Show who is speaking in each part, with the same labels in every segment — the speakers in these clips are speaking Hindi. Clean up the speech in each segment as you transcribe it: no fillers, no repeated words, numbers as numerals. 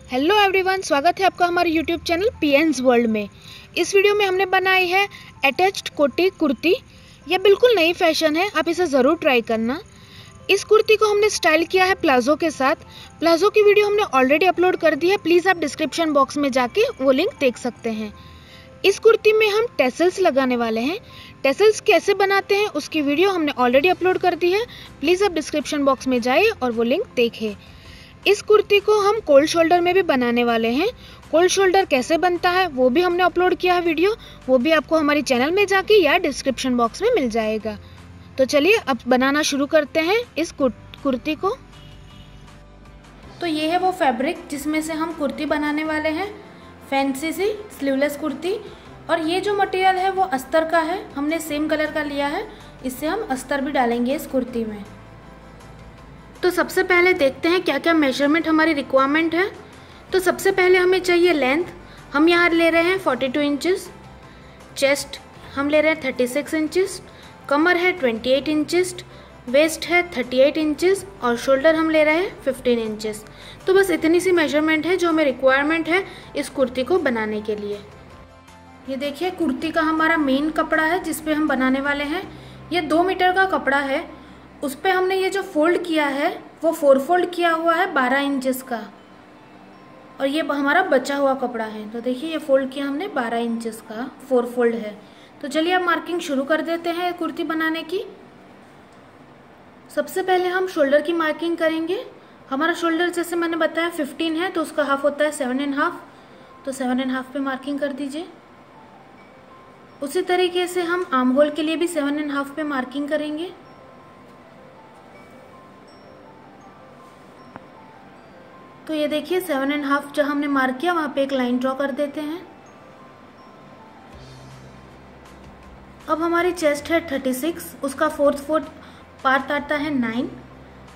Speaker 1: हेलो एवरीवन, स्वागत है आपका हमारे यूट्यूब चैनल पीएन्स वर्ल्ड में। इस वीडियो में हमने बनाई है अटैच्ड कोटी कुर्ती। यह बिल्कुल नई फैशन है, आप इसे ज़रूर ट्राई करना। इस कुर्ती को हमने स्टाइल किया है प्लाजो के साथ। प्लाजो की वीडियो हमने ऑलरेडी अपलोड कर दी है, प्लीज़ आप डिस्क्रिप्शन बॉक्स में जाके वो लिंक देख सकते हैं। इस कुर्ती में हम टेसल्स लगाने वाले हैं। टेसल्स कैसे बनाते हैं उसकी वीडियो हमने ऑलरेडी अपलोड कर दी है, प्लीज़ आप डिस्क्रिप्शन बॉक्स में जाइए और वो लिंक देखें। इस कुर्ती को हम कोल्ड शोल्डर में भी बनाने वाले हैं। कोल्ड शोल्डर कैसे बनता है वो भी हमने अपलोड किया है वीडियो, वो भी आपको हमारी चैनल में जाके या डिस्क्रिप्शन बॉक्स में मिल जाएगा। तो चलिए अब बनाना शुरू करते हैं इस कुर्ती को। तो ये है वो फैब्रिक जिसमें से हम कुर्ती बनाने वाले हैं, फैंसी सी स्लीवलेस कुर्ती। और ये जो मटेरियल है वो अस्तर का है, हमने सेम कलर का लिया है, इससे हम अस्तर भी डालेंगे इस कुर्ती में। तो सबसे पहले देखते हैं क्या क्या मेजरमेंट हमारी रिक्वायरमेंट है। तो सबसे पहले हमें चाहिए लेंथ, हम यहाँ ले रहे हैं 42 इंचेस। चेस्ट हम ले रहे हैं 36 इंचेस। कमर है 28 इंचेस। वेस्ट है 38 इंचेस और शोल्डर हम ले रहे हैं 15 इंचेस। तो बस इतनी सी मेजरमेंट है जो हमें रिक्वायरमेंट है इस कुर्ती को बनाने के लिए। ये देखिए कुर्ती का हमारा मेन कपड़ा है जिस पे हम बनाने वाले हैं। ये 2 मीटर का कपड़ा है, उस पर हमने ये जो फोल्ड किया है वो 4 फोल्ड किया हुआ है 12 इंचेस का, और ये हमारा बचा हुआ कपड़ा है। तो देखिए ये फोल्ड किया हमने 12 इंचेस का, 4 फोल्ड है। तो चलिए अब मार्किंग शुरू कर देते हैं कुर्ती बनाने की। सबसे पहले हम शोल्डर की मार्किंग करेंगे। हमारा शोल्डर जैसे मैंने बताया 15 है, तो उसका हाफ होता है 7.5, तो 7.5 पे मार्किंग कर दीजिए। उसी तरीके से हम आर्म होल के लिए भी 7.5 पे मार्किंग करेंगे। तो ये देखिए 7.5 जहाँ हमने मार्क किया वहाँ पे एक लाइन ड्रॉ कर देते हैं। अब हमारी चेस्ट है 36, उसका फोर्थ पार्ट आता है 9,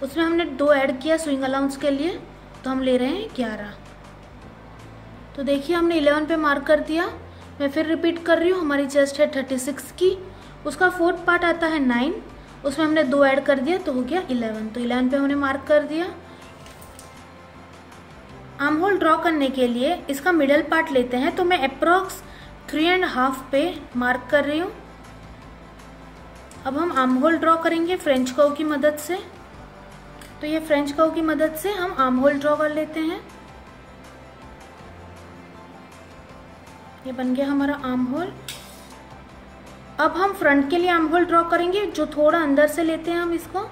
Speaker 1: उसमें हमने 2 ऐड किया स्विंग अलाउंस के लिए, तो हम ले रहे हैं 11। तो देखिए हमने 11 पे मार्क कर दिया। मैं फिर रिपीट कर रही हूँ, हमारी चेस्ट है 36 की, उसका फोर्थ पार्ट आता है 9, उसमें हमने 2 ऐड कर दिया तो हो गया 11। तो 11 पे हमने मार्क कर दिया। आर्म होल ड्रॉ करने के लिए इसका मिडल पार्ट लेते हैं, तो मैं अप्रॉक्स 3.5 पे मार्क कर रही हूँ। अब हम आर्म होल ड्रॉ करेंगे फ्रेंच कर्व की मदद से। तो ये फ्रेंच कर्व की मदद से हम आर्म होल ड्रॉ कर लेते हैं। ये बन गया हमारा आर्म होल। अब हम फ्रंट के लिए आर्म होल ड्रॉ करेंगे, जो थोड़ा अंदर से लेते हैं हम इसको।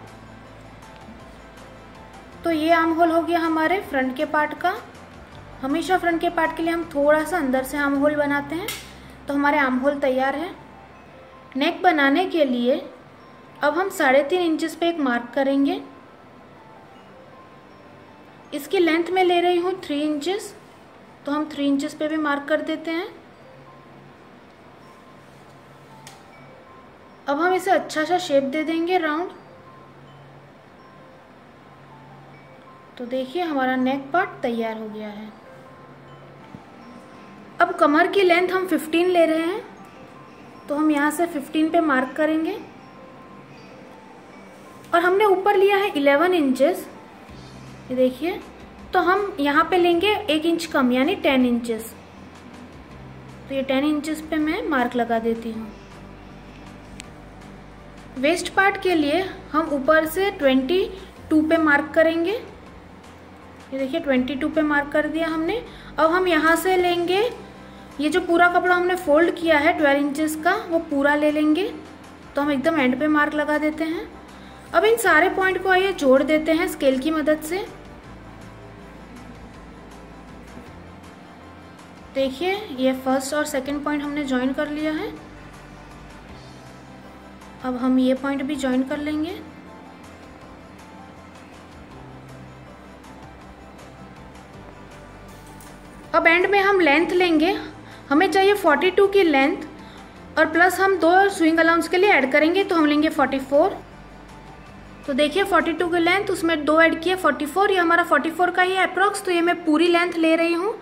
Speaker 1: तो ये आर्म होल हो गया हमारे फ्रंट के पार्ट का। हमेशा फ्रंट के पार्ट के लिए हम थोड़ा सा अंदर से आर्म होल बनाते हैं। तो हमारे आर्म होल तैयार है। नेक बनाने के लिए अब हम 3.5 इंचेस पे एक मार्क करेंगे। इसकी लेंथ में ले रही हूँ 3 इंचेस, तो हम 3 इंचेस पे भी मार्क कर देते हैं। अब हम इसे अच्छा सा शेप दे देंगे राउंड। तो देखिए हमारा नेक पार्ट तैयार हो गया है। अब कमर की लेंथ हम 15 ले रहे हैं, तो हम यहाँ से 15 पे मार्क करेंगे। और हमने ऊपर लिया है 11 इंचेस, ये देखिए, तो हम यहाँ पे लेंगे 1 इंच कम यानी 10 इंचेस। तो ये 10 इंचेस पे मैं मार्क लगा देती हूँ। वेस्ट पार्ट के लिए हम ऊपर से 22 पे मार्क करेंगे। ये देखिए 22 पे मार्क कर दिया हमने। अब हम यहाँ से लेंगे, ये जो पूरा कपड़ा हमने फोल्ड किया है 12 इंचेस का, वो पूरा ले लेंगे। तो हम एकदम एंड पे मार्क लगा देते हैं। अब इन सारे पॉइंट को आइए जोड़ देते हैं स्केल की मदद से। देखिए ये फर्स्ट और सेकंड पॉइंट हमने ज्वाइन कर लिया है। अब हम ये पॉइंट भी ज्वाइन कर लेंगे। अब एंड में हम लेंथ लेंगे, हमें चाहिए 42 की लेंथ, और प्लस हम 2 स्विंग अलाउंस के लिए ऐड करेंगे, तो हम लेंगे 44। तो देखिए 42 की लेंथ, उसमें 2 ऐड किए 44, ये हमारा 44 का ही अप्रॉक्स। तो ये मैं पूरी लेंथ ले रही हूँ।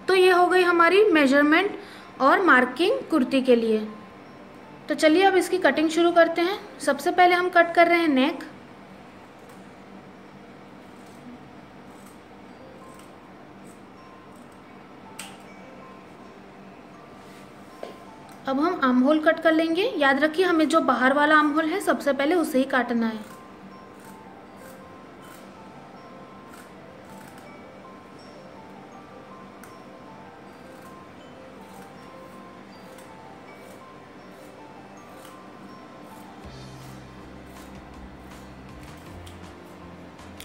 Speaker 1: तो ये हो गई हमारी मेजरमेंट और मार्किंग कुर्ती के लिए। तो चलिए अब इसकी कटिंग शुरू करते हैं। सबसे पहले हम कट कर रहे हैं नेक। अब हम आर्म होल कट कर लेंगे। याद रखिए हमें जो बाहर वाला आर्म होल है सबसे पहले उसे ही काटना है।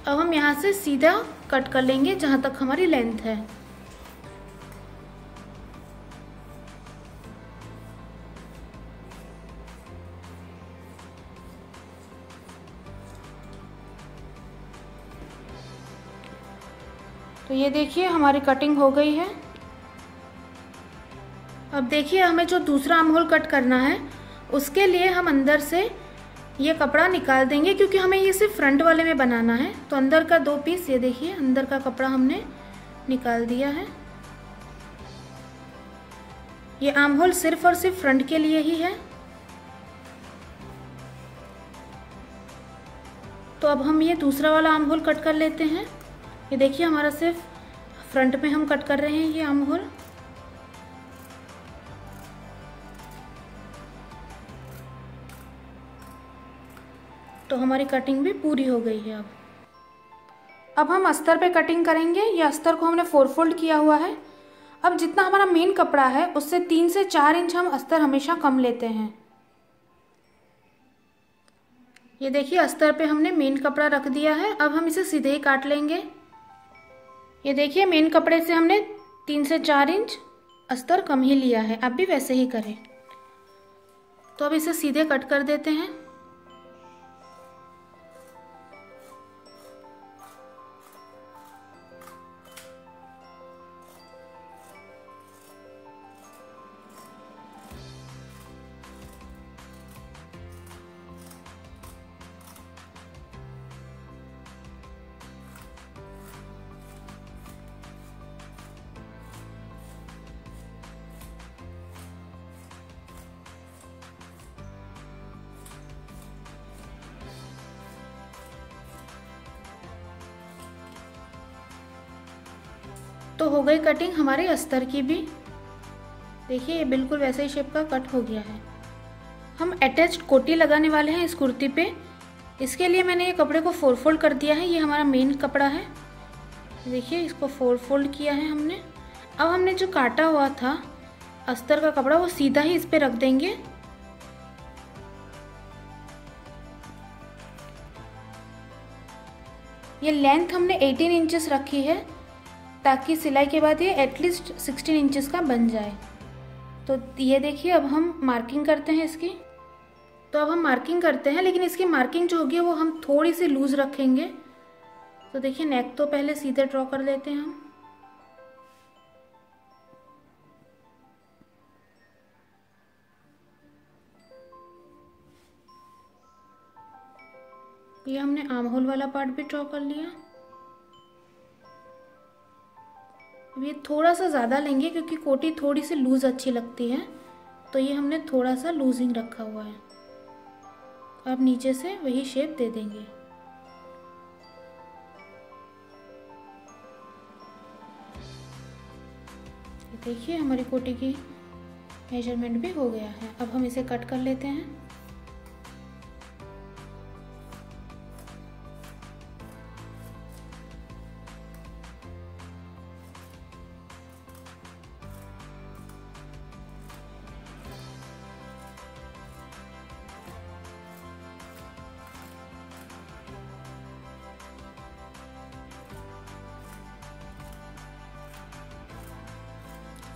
Speaker 1: अब हम यहाँ से सीधा कट कर लेंगे जहाँ तक हमारी लेंथ है। तो ये देखिए हमारी कटिंग हो गई है। अब देखिए हमें जो दूसरा आर्म होल कट करना है उसके लिए हम अंदर से ये कपड़ा निकाल देंगे, क्योंकि हमें ये सिर्फ फ्रंट वाले में बनाना है। तो अंदर का 2 पीस, ये देखिए अंदर का कपड़ा हमने निकाल दिया है। ये आर्म होल सिर्फ और सिर्फ फ्रंट के लिए ही है। तो अब हम ये दूसरा वाला आर्म होल कट कर लेते हैं। ये देखिए हमारा सिर्फ फ्रंट में हम कट कर रहे हैं ये आर्म होल। तो हमारी कटिंग भी पूरी हो गई है। अब हम अस्तर पे कटिंग करेंगे। ये अस्तर को हमने 4 फोल्ड किया हुआ है। अब जितना हमारा मेन कपड़ा है उससे 3 से 4 इंच हम अस्तर हमेशा कम लेते हैं। ये देखिए अस्तर पे हमने मेन कपड़ा रख दिया है। अब हम इसे सीधे ही काट लेंगे। ये देखिए मेन कपड़े से हमने 3 से 4 इंच अस्तर कम ही लिया है। आप भी वैसे ही करें। तो अब इसे सीधे कट कर देते हैं। तो हो गई कटिंग हमारे अस्तर की भी। देखिए ये बिल्कुल वैसे ही शेप का कट हो गया है। हम अटैच्ड कोटी लगाने वाले हैं इस कुर्ती पे। इसके लिए मैंने ये कपड़े को 4 फोल्ड कर दिया है। ये हमारा मेन कपड़ा है। देखिए इसको 4 फोल्ड किया है हमने। अब हमने जो काटा हुआ था अस्तर का कपड़ा वो सीधा ही इस पे रख देंगे। ये लेंथ हमने 18 इंचेस रखी है ताकि सिलाई के बाद ये एटलीस्ट 16 इंचेस का बन जाए। तो ये देखिए अब हम मार्किंग करते हैं इसकी। तो अब हम मार्किंग करते हैं, लेकिन इसकी मार्किंग जो होगी वो हम थोड़ी सी लूज रखेंगे। तो देखिए नेक तो पहले सीधे ड्रॉ कर लेते हैं हम। ये हमने आर्म होल वाला पार्ट भी ड्रॉ कर लिया। अब ये थोड़ा सा ज़्यादा लेंगे क्योंकि कोटी थोड़ी सी लूज अच्छी लगती है, तो ये हमने थोड़ा सा लूजिंग रखा हुआ है। अब नीचे से वही शेप दे देंगे। देखिए हमारी कोटी की मेजरमेंट भी हो गया है। अब हम इसे कट कर लेते हैं।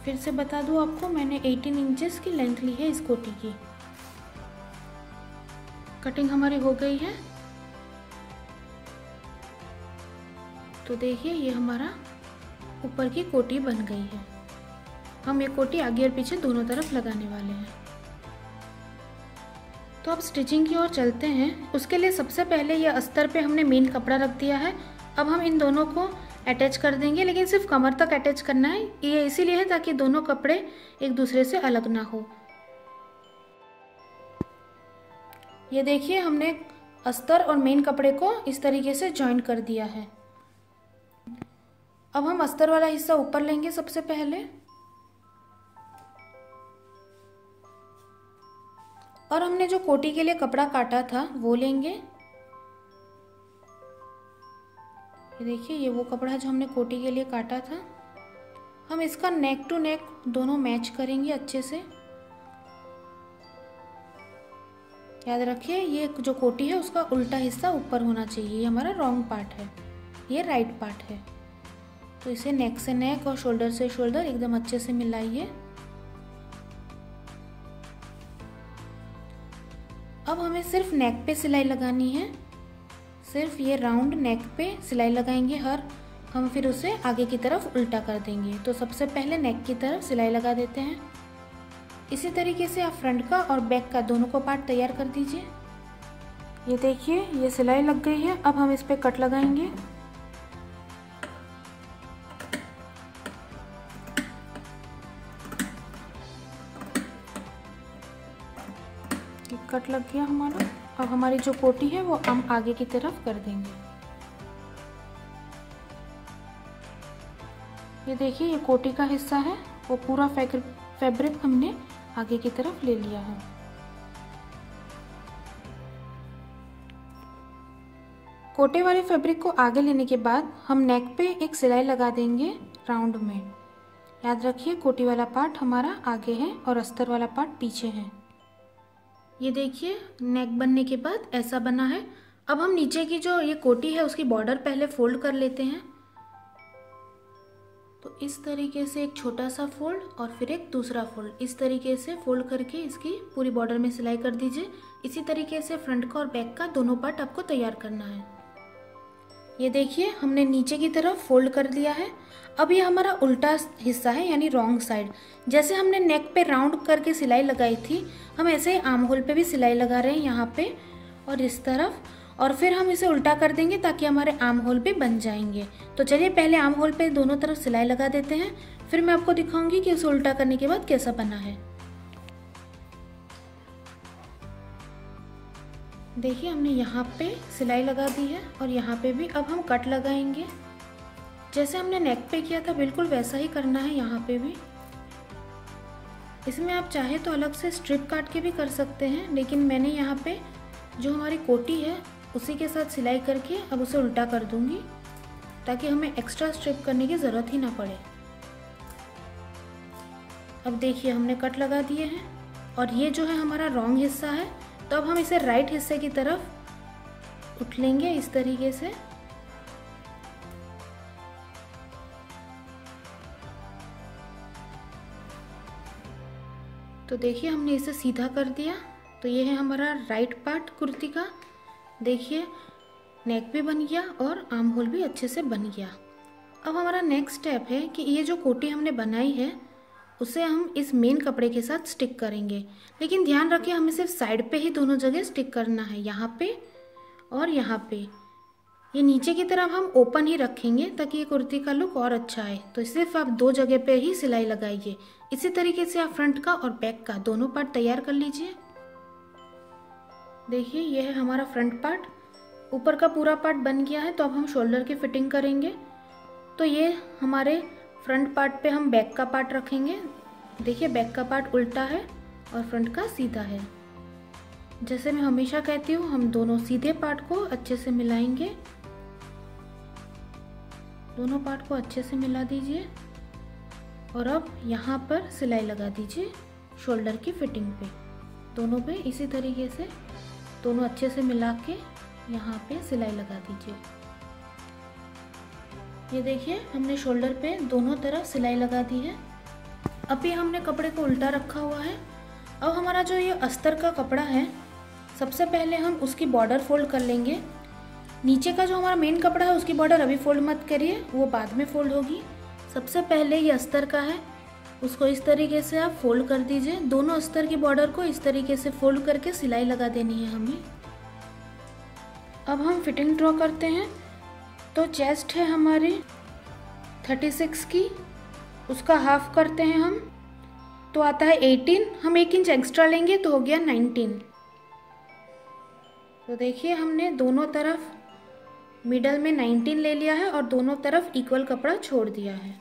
Speaker 1: फिर से बता दूं आपको, मैंने 18 इंचेस की लेंथ ली है इस कोटी की। कटिंग हमारी हो गई है। तो देखिए ये हमारा ऊपर की कोटी बन गई है। हम ये कोटी आगे और पीछे दोनों तरफ लगाने वाले हैं। तो अब स्टिचिंग की ओर चलते हैं। उसके लिए सबसे पहले ये अस्तर पे हमने मेन कपड़ा रख दिया है। अब हम इन दोनों को अटैच कर देंगे, लेकिन सिर्फ कमर तक अटैच करना है। ये इसीलिए है ताकि दोनों कपड़े एक दूसरे से अलग ना हो। ये देखिए हमने अस्तर और मेन कपड़े को इस तरीके से जॉइन कर दिया है। अब हम अस्तर वाला हिस्सा ऊपर लेंगे सबसे पहले। और हमने जो कोटी के लिए कपड़ा काटा था वो लेंगे। ये देखिए, ये वो कपड़ा है जो हमने कोटी के लिए काटा था। हम इसका नेक टू नेक दोनों मैच करेंगे अच्छे से। याद रखिए, ये जो कोटी है उसका उल्टा हिस्सा ऊपर होना चाहिए। ये हमारा रॉन्ग पार्ट है, ये राइट पार्ट है। तो इसे नेक से नेक और शोल्डर से शोल्डर एकदम अच्छे से मिलाइए। अब हमें सिर्फ नेक पे सिलाई लगानी है, सिर्फ ये राउंड नेक पे सिलाई लगाएंगे हम फिर उसे आगे की तरफ उल्टा कर देंगे। तो सबसे पहले नेक की तरफ सिलाई लगा देते हैं। इसी तरीके से आप फ्रंट का और बैक का दोनों को पार्ट तैयार कर दीजिए। ये देखिए, ये सिलाई लग गई है। अब हम इस पे कट लगाएंगे। कट लग गया हमारा। अब हमारी जो कोटी है वो हम आगे की तरफ कर देंगे। ये देखिए, ये कोटी का हिस्सा है, वो पूरा फैब्रिक हमने आगे की तरफ ले लिया है। कोटे वाले फैब्रिक को आगे लेने के बाद हम नेक पे एक सिलाई लगा देंगे राउंड में। याद रखिए, कोटी वाला पार्ट हमारा आगे है और अस्तर वाला पार्ट पीछे है। ये देखिए, नेक बनने के बाद ऐसा बना है। अब हम नीचे की जो ये कोटी है उसकी बॉर्डर पहले फोल्ड कर लेते हैं। तो इस तरीके से एक छोटा सा फोल्ड और फिर एक दूसरा फोल्ड, इस तरीके से फोल्ड करके इसकी पूरी बॉर्डर में सिलाई कर दीजिए। इसी तरीके से फ्रंट का और बैक का दोनों पार्ट आपको तैयार करना है। ये देखिए, हमने नीचे की तरफ फोल्ड कर दिया है। अब ये हमारा उल्टा हिस्सा है, यानी रॉन्ग साइड। जैसे हमने नेक पे राउंड करके सिलाई लगाई थी, हम ऐसे ही आर्म होल पे भी सिलाई लगा रहे हैं, यहाँ पे और इस तरफ। और फिर हम इसे उल्टा कर देंगे ताकि हमारे आर्म होल भी बन जाएंगे। तो चलिए पहले आर्म होल पे दोनों तरफ सिलाई लगा देते हैं, फिर मैं आपको दिखाऊंगी कि उसे उल्टा करने के बाद कैसा बना है। देखिए, हमने यहाँ पे सिलाई लगा दी है और यहाँ पे भी। अब हम कट लगाएंगे। जैसे हमने नेक पे किया था बिल्कुल वैसा ही करना है यहाँ पे भी। इसमें आप चाहे तो अलग से स्ट्रिप काट के भी कर सकते हैं, लेकिन मैंने यहाँ पे जो हमारी कोटी है उसी के साथ सिलाई करके अब उसे उल्टा कर दूंगी, ताकि हमें एक्स्ट्रा स्ट्रिप करने की ज़रूरत ही ना पड़े। अब देखिए, हमने कट लगा दिए हैं और ये जो है हमारा रॉन्ग हिस्सा है। तो अब हम इसे राइट हिस्से की तरफ उठ लेंगे इस तरीके से। तो देखिए, हमने इसे सीधा कर दिया। तो ये है हमारा राइट पार्ट कुर्ती का। देखिए, नेक भी बन गया और आर्म होल भी अच्छे से बन गया। अब हमारा नेक्स्ट स्टेप है कि ये जो कोटी हमने बनाई है उसे हम इस मेन कपड़े के साथ स्टिक करेंगे। लेकिन ध्यान रखें, हमें सिर्फ साइड पे ही दोनों जगह स्टिक करना है, यहाँ पे और यहाँ पे। ये नीचे की तरफ हम ओपन ही रखेंगे ताकि ये कुर्ती का लुक और अच्छा आए। तो सिर्फ आप दो जगह पे ही सिलाई लगाइए। इसी तरीके से आप फ्रंट का और बैक का दोनों पार्ट तैयार कर लीजिए। देखिए, ये है हमारा फ्रंट पार्ट। ऊपर का पूरा पार्ट बन गया है। तो अब हम शोल्डर की फिटिंग करेंगे। तो ये हमारे फ्रंट पार्ट पे हम बैक का पार्ट रखेंगे। देखिए, बैक का पार्ट उल्टा है और फ्रंट का सीधा है। जैसे मैं हमेशा कहती हूँ, हम दोनों सीधे पार्ट को अच्छे से मिलाएंगे। दोनों पार्ट को अच्छे से मिला दीजिए और अब यहाँ पर सिलाई लगा दीजिए शोल्डर की फिटिंग पे। दोनों पे इसी तरीके से दोनों अच्छे से मिला के यहाँ पे सिलाई लगा दीजिए। ये देखिए, हमने शोल्डर पे दोनों तरफ सिलाई लगा दी है। अभी हमने कपड़े को उल्टा रखा हुआ है। अब हमारा जो ये अस्तर का कपड़ा है, सबसे पहले हम उसकी बॉर्डर फोल्ड कर लेंगे। नीचे का जो हमारा मेन कपड़ा है उसकी बॉर्डर अभी फोल्ड मत करिए, वो बाद में फोल्ड होगी। सबसे पहले ये अस्तर का है, उसको इस तरीके से आप फोल्ड कर दीजिए। दोनों अस्तर की बॉर्डर को इस तरीके से फोल्ड करके सिलाई लगा देनी है हमें। अब हम फिटिंग ड्रॉ करते हैं। तो चेस्ट है हमारी 36 की, उसका हाफ करते हैं हम, तो आता है 18। हम 1 इंच एक्स्ट्रा लेंगे तो हो गया 19। तो देखिए, हमने दोनों तरफ मिडल में 19 ले लिया है और दोनों तरफ इक्वल कपड़ा छोड़ दिया है।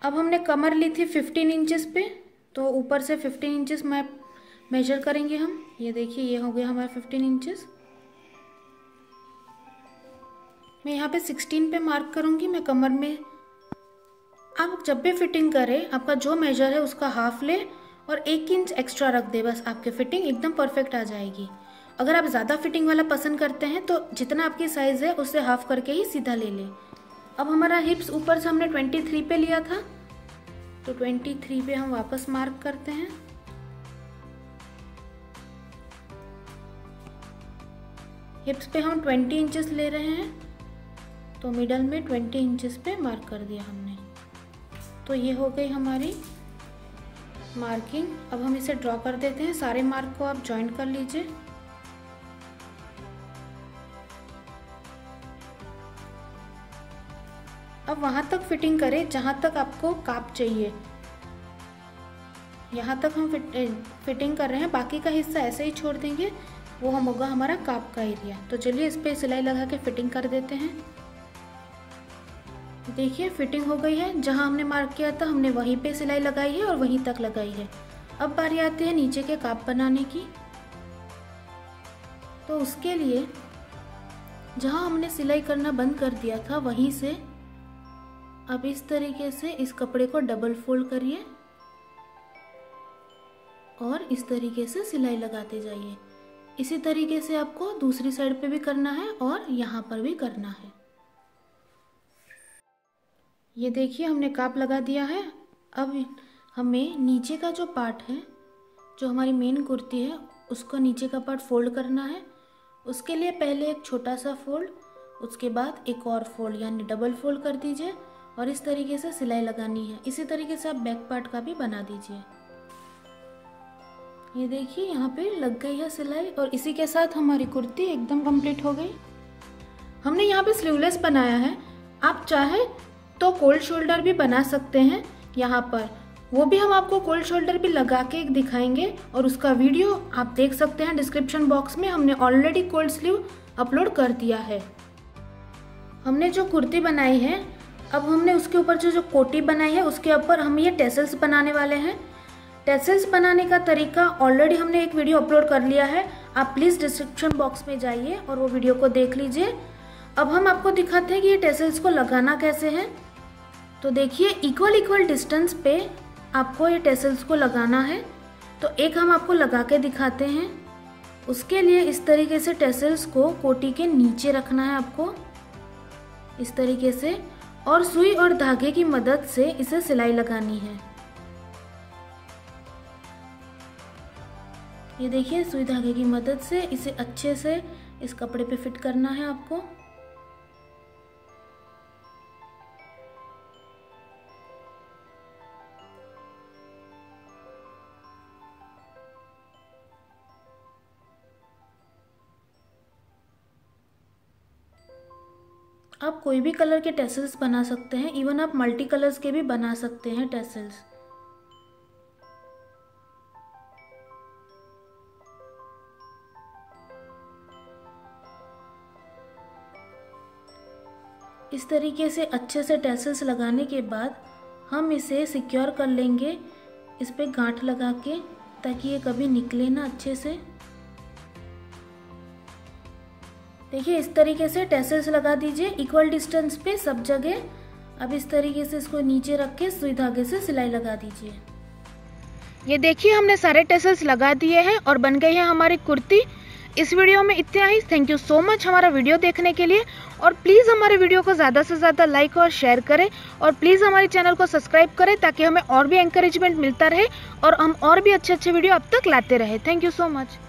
Speaker 1: अब हमने कमर ली थी 15 इंचेस पे, तो ऊपर से 15 इंचेस मैं मेजर करेंगे हम। ये देखिए ये हो गया हमारा 15 इंचेस। मैं यहाँ पे 16 पे मार्क करूँगी मैं कमर में। आप जब भी फिटिंग करें आपका जो मेजर है उसका हाफ ले और 1 इंच एक्स्ट्रा रख दे, बस आपकी फिटिंग एकदम परफेक्ट आ जाएगी। अगर आप ज़्यादा फिटिंग वाला पसंद करते हैं तो जितना आपकी साइज़ है उससे हाफ करके ही सीधा ले लें। अब हमारा हिप्स ऊपर से हमने 23 पे लिया था, तो 23 पे हम वापस मार्क करते हैं। हिप्स पे हम 20 इंचेस ले रहे हैं, तो मिडल में 20 इंचेस पे मार्क कर दिया हमने। तो ये हो गई हमारी मार्किंग। अब हम इसे ड्रॉ कर देते हैं। सारे मार्क को आप ज्वाइन कर लीजिए। अब वहां तक फिटिंग करें जहां तक आपको काप चाहिए। यहाँ तक हम फिटिंग कर रहे हैं, बाकी का हिस्सा ऐसे ही छोड़ देंगे, वो हम होगा हमारा काप का एरिया। तो चलिए इस पे सिलाई लगा के फिटिंग कर देते हैं। देखिए फिटिंग हो गई है। जहाँ हमने मार्क किया था हमने वहीं पे सिलाई लगाई है और वहीं तक लगाई है। अब बारी आती है नीचे के काप बनाने की। तो उसके लिए जहाँ हमने सिलाई करना बंद कर दिया था वहीं से अब इस तरीके से इस कपड़े को डबल फोल्ड करिए और इस तरीके से सिलाई लगाते जाइए। इसी तरीके से आपको दूसरी साइड पे भी करना है और यहाँ पर भी करना है। ये देखिए हमने काप लगा दिया है। अब हमें नीचे का जो पार्ट है, जो हमारी मेन कुर्ती है, उसको नीचे का पार्ट फोल्ड करना है। उसके लिए पहले एक छोटा सा फोल्ड, उसके बाद एक और फोल्ड यानी डबल फोल्ड कर दीजिए और इस तरीके से सिलाई लगानी है। इसी तरीके से आप बैक पार्ट का भी बना दीजिए। ये देखिए यहाँ पे लग गई है सिलाई और इसी के साथ हमारी कुर्ती एकदम कंप्लीट हो गई। हमने यहाँ पे स्लीवलेस बनाया है। आप चाहे तो कोल्ड शोल्डर भी बना सकते हैं यहाँ पर, वो भी हम आपको कोल्ड शोल्डर भी लगा के दिखाएंगे और उसका वीडियो आप देख सकते हैं डिस्क्रिप्शन बॉक्स में। हमने ऑलरेडी कोल्ड स्लीव अपलोड कर दिया है। हमने जो कुर्ती बनाई है, अब हमने उसके ऊपर जो कोटी बनाई है उसके ऊपर हम ये टेसल्स बनाने वाले हैं। टेसल्स बनाने का तरीका ऑलरेडी हमने एक वीडियो अपलोड कर लिया है, आप प्लीज़ डिस्क्रिप्शन बॉक्स में जाइए और वो वीडियो को देख लीजिए। अब हम आपको दिखाते हैं कि ये टेसल्स को लगाना कैसे है। तो देखिए इक्वल डिस्टेंस पे आपको ये टेसल्स को लगाना है। तो एक हम आपको लगा के दिखाते हैं। उसके लिए इस तरीके से टेसल्स को कोटी के नीचे रखना है आपको, इस तरीके से, और सुई और धागे की मदद से इसे सिलाई लगानी है। ये देखिए सुई धागे की मदद से इसे अच्छे से इस कपड़े पे फिट करना है आपको। आप कोई भी कलर के टेसल्स बना सकते हैं, इवन आप मल्टी कलर्स के भी बना सकते हैं टेसल्स। इस तरीके से अच्छे से टेसल्स लगाने के बाद हम इसे सिक्योर कर लेंगे इस पे गांठ लगा के, ताकि ये कभी निकले ना अच्छे से। देखिए इस तरीके से टेसल्स लगा दीजिए इक्वल डिस्टेंस पे सब जगह। अब इस तरीके से इसको नीचे रख के सुई धागे से सिलाई लगा दीजिए। ये देखिए हमने सारे टेसल्स लगा दिए हैं और बन गई है हमारी कुर्ती। इस वीडियो में इतना ही। थैंक यू सो मच हमारा वीडियो देखने के लिए, और प्लीज़ हमारे वीडियो को ज़्यादा से ज़्यादा लाइक और शेयर करें, और प्लीज़ हमारे चैनल को सब्सक्राइब करें ताकि हमें और भी एंकरेजमेंट मिलता रहे और हम और भी अच्छे वीडियो अब तक लाते रहे। Thank you so much.